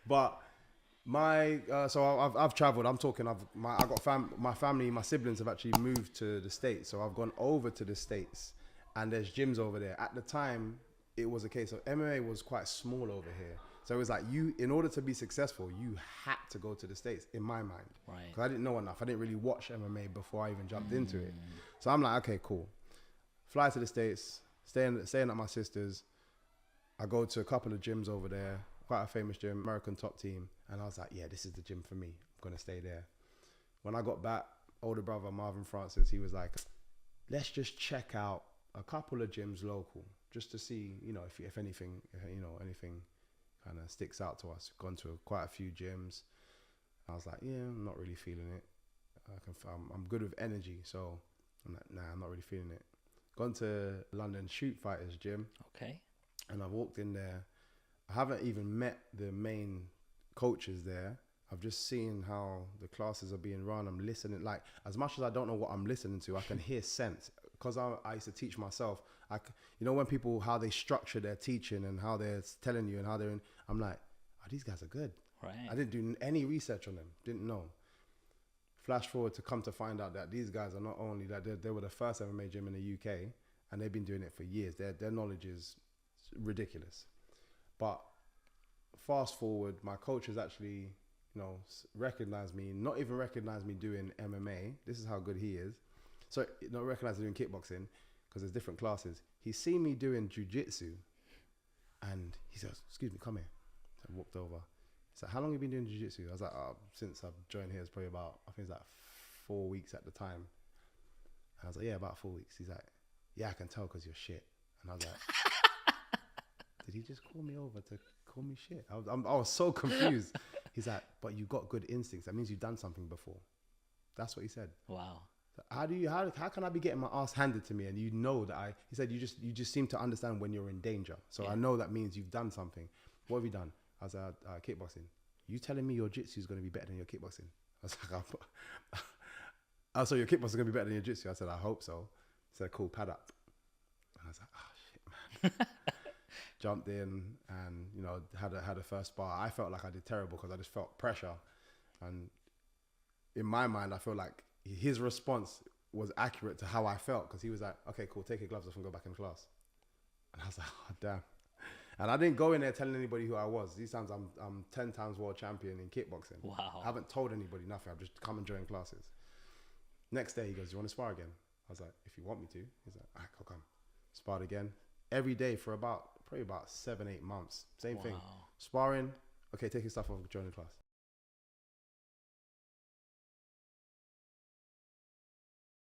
But so I've traveled. I'm talking. I got my family, my siblings have actually moved to the States. So I've gone over to the States, and there's gyms over there. At the time, it was a case of MMA was quite small over here. So it was like in order to be successful, you had to go to the States, in my mind. Right. Because I didn't know enough. I didn't really watch MMA before I even jumped into it. So I'm like, okay, cool. Fly to the States, staying at my sister's. I go to a couple of gyms over there, quite a famous gym, American Top Team. And I was like, yeah, this is the gym for me. I'm going to stay there. When I got back, older brother, Marvin Francis, he was like, let's just check out a couple of gyms local, just to see, if anything, anything kind of sticks out to us. Gone to quite a few gyms. I was like, yeah, I'm not really feeling it. I'm good with energy, so I'm like, nah, I'm not really feeling it. Gone to London Shoot Fighters gym. Okay. And I walked in there. I haven't even met the main coaches there. I've just seen how the classes are being run. I'm listening, like, as much as I don't know what I'm listening to, I can hear sense. Because I used to teach myself. When people, how they structure their teaching and how they're telling you and how I'm like, oh, these guys are good. Right. I didn't do any research on them. Didn't know. Flash forward to come to find out that these guys are not only that they were the first MMA gym in the UK, and they've been doing it for years. Their knowledge is ridiculous. But fast forward, my coach has actually, recognized me, not even recognized me doing MMA. This is how good he is. So not recognized me doing kickboxing, because there's different classes. He's seen me doing jiu-jitsu, and he says, excuse me, come here. So I walked over. He's like, how long have you been doing jiu-jitsu? I was like, since I've joined here, it's probably about, I think it's like 4 weeks at the time. And I was like, yeah, about 4 weeks. He's like, yeah, I can tell because you're shit. And I was like, did he just call me over to call me shit? I was so confused. He's like, but you got good instincts. That means you've done something before. That's what he said. Wow. So how can I be getting my ass handed to me and that he said, you just seem to understand when you're in danger. So yeah. I know that means you've done something. What have you done? I was like, kickboxing. You telling me your jitsu is going to be better than your kickboxing? I was like, so your kickboxing is going to be better than your jitsu? I said, I hope so. He said, cool, pad up. And I was like, oh shit, man. Jumped in and, had a first spar. I felt like I did terrible because I just felt pressure. And in my mind, I feel like his response was accurate to how I felt, because he was like, okay, cool, take your gloves off and go back in class. And I was like, oh, damn. And I didn't go in there telling anybody who I was. These times I'm 10 times world champion in kickboxing. Wow. I haven't told anybody nothing. I've just come and joined classes. Next day he goes, do you want to spar again? I was like, if you want me to. He's like, all right, I'll come. Sparred again. Every day for probably about 7-8 months. Same thing. Sparring. Okay, take your stuff off, join the class.